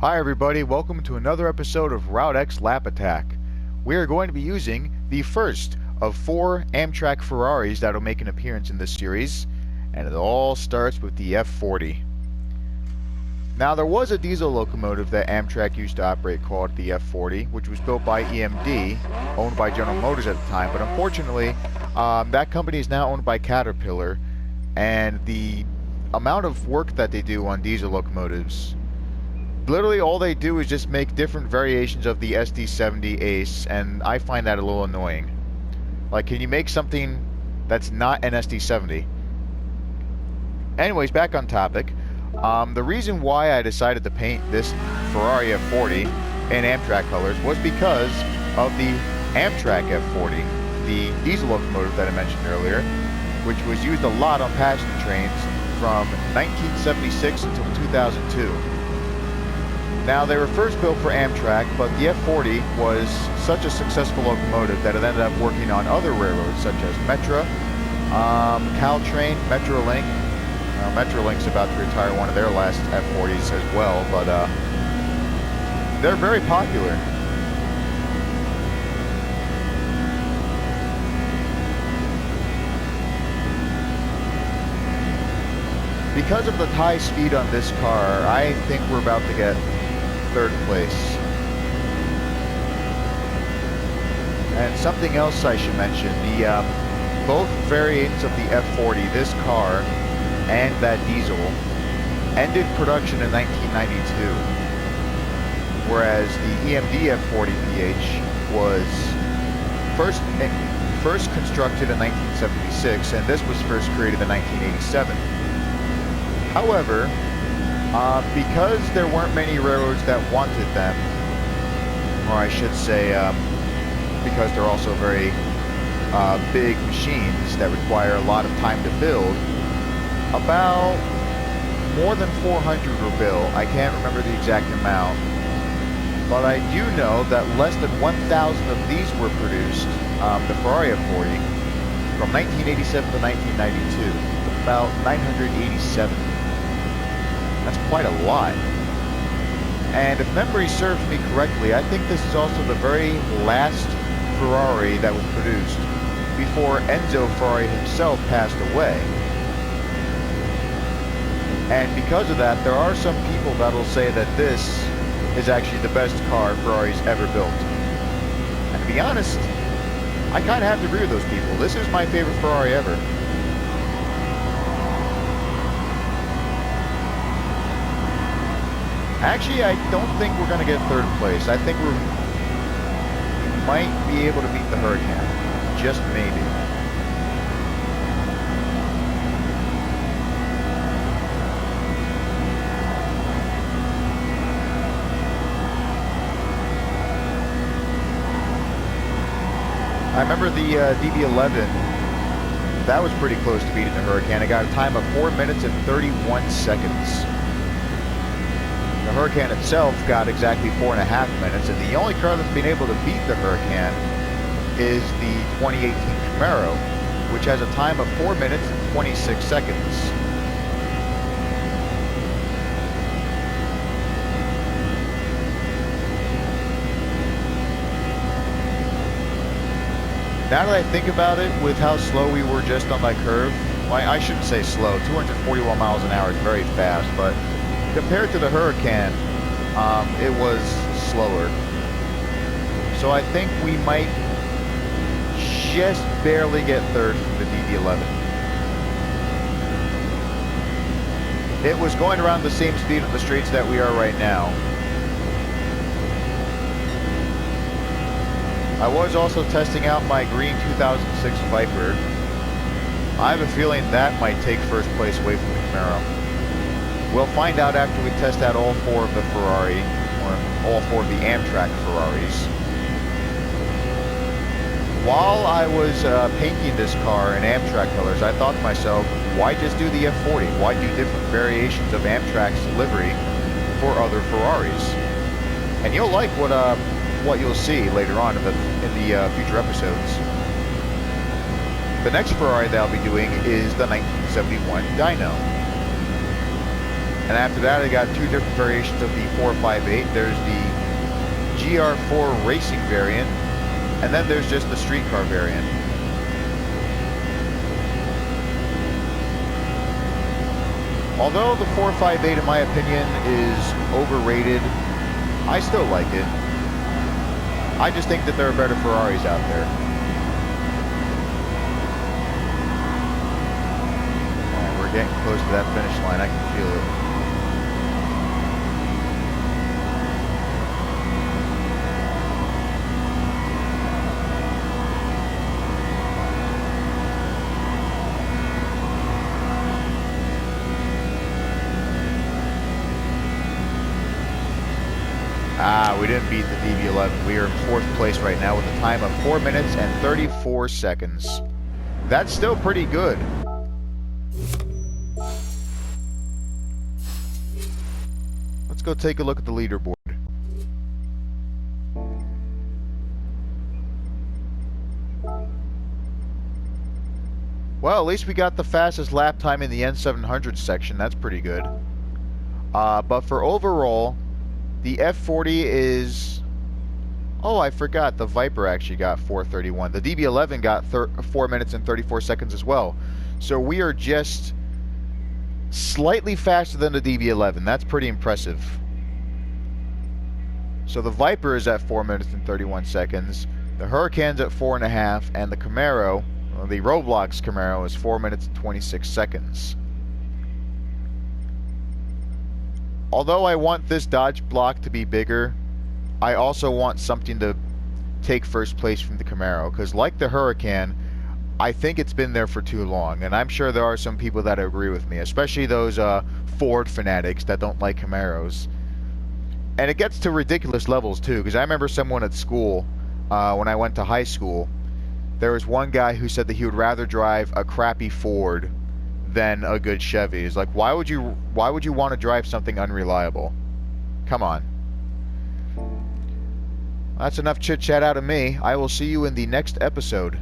Hi everybody, welcome to another episode of Route X Lap Attack. We are going to be using the first of 4 Amtrak Ferraris that will make an appearance in this series, and it all starts with the F40. Now there was a diesel locomotive that Amtrak used to operate called the F40, which was built by EMD, owned by General Motors at the time, but unfortunately that company is now owned by Caterpillar, and the amount of work that they do on diesel locomotives, literally all they do is just make different variations of the SD70 Ace, and I find that a little annoying. Like, can you make something that's not an SD70? Anyways, back on topic. The reason why I decided to paint this Ferrari F40 in Amtrak colors was because of the Amtrak F40, the diesel locomotive that I mentioned earlier, which was used a lot on passenger trains from 1976 until 2002. Now, they were first built for Amtrak, but the F40 was such a successful locomotive that it ended up working on other railroads such as Metra, Caltrain, Metrolink. Metrolink's about to retire one of their last F40s as well, but they're very popular. Because of the high speed on this car, I think we're about to get third place. And something else I should mention, the both variants of the F40, this car and that diesel, ended production in 1992, whereas the EMD F40 PH was first constructed in 1976, and this was first created in 1987. However, because there weren't many railroads that wanted them, or I should say, because they're also very big machines that require a lot of time to build, about more than 400 were built. I can't remember the exact amount, but I do know that less than 1,000 of these were produced, the Ferrari F40, from 1987 to 1992, about 987. That's quite a lot. And if memory serves me correctly, I think this is also the very last Ferrari that was produced before Enzo Ferrari himself passed away. And because of that, there are some people that'll say that this is actually the best car Ferrari's ever built. And to be honest, I kind of have to agree with those people. This is my favorite Ferrari ever. Actually, I don't think we're going to get third place. I think we might be able to beat the Hurricane. Just maybe. I remember the DB11. That was pretty close to beating the Hurricane. I got a time of 4 minutes and 31 seconds. The Hurricane itself got exactly 4.5 minutes, and the only car that's been able to beat the Hurricane is the 2018 Camaro, which has a time of 4 minutes and 26 seconds. Now that I think about it, with how slow we were just on that curve, well, I shouldn't say slow, 241 miles an hour is very fast, but compared to the Hurricane, it was slower. So I think we might just barely get third from the DB11. It was going around the same speed on the streets that we are right now. I was also testing out my green 2006 Viper. I have a feeling that might take first place away from the Camaro. We'll find out after we test out all 4 of the Ferrari, or all 4 of the Amtrak Ferraris. While I was painting this car in Amtrak colors, I thought to myself, why just do the F40? Why do different variations of Amtrak's livery for other Ferraris? And you'll like what you'll see later on in the future episodes. The next Ferrari that I'll be doing is the 1971 Dyno. And after that, I got two different variations of the 458. There's the GR4 racing variant, and then there's just the streetcar variant. Although the 458, in my opinion, is overrated, I still like it. I just think that there are better Ferraris out there. And we're getting close to that finish line. I can feel it. We didn't beat the DB11. We are in 4th place right now with a time of 4 minutes and 34 seconds. That's still pretty good. Let's go take a look at the leaderboard. Well, at least we got the fastest lap time in the N700 section. That's pretty good. But for overall, the F40 is... Oh, I forgot. The Viper actually got 4:31. The DB11 got 4 minutes and 34 seconds as well. So we are just slightly faster than the DB11. That's pretty impressive. So the Viper is at 4 minutes and 31 seconds. The Huracan's at 4.5. And the Camaro, the Roblox Camaro, is 4 minutes and 26 seconds. Although I want this Dodge block to be bigger, I also want something to take first place from the Camaro, because like the Huracan, I think it's been there for too long, and I'm sure there are some people that agree with me, especially those Ford fanatics that don't like Camaros. And it gets to ridiculous levels too, because I remember someone at school, when I went to high school, there was one guy who said that he would rather drive a crappy Ford than a good Chevy. It's like, why would you want to drive something unreliable? Come on. That's enough chit chat out of me. I will see you in the next episode.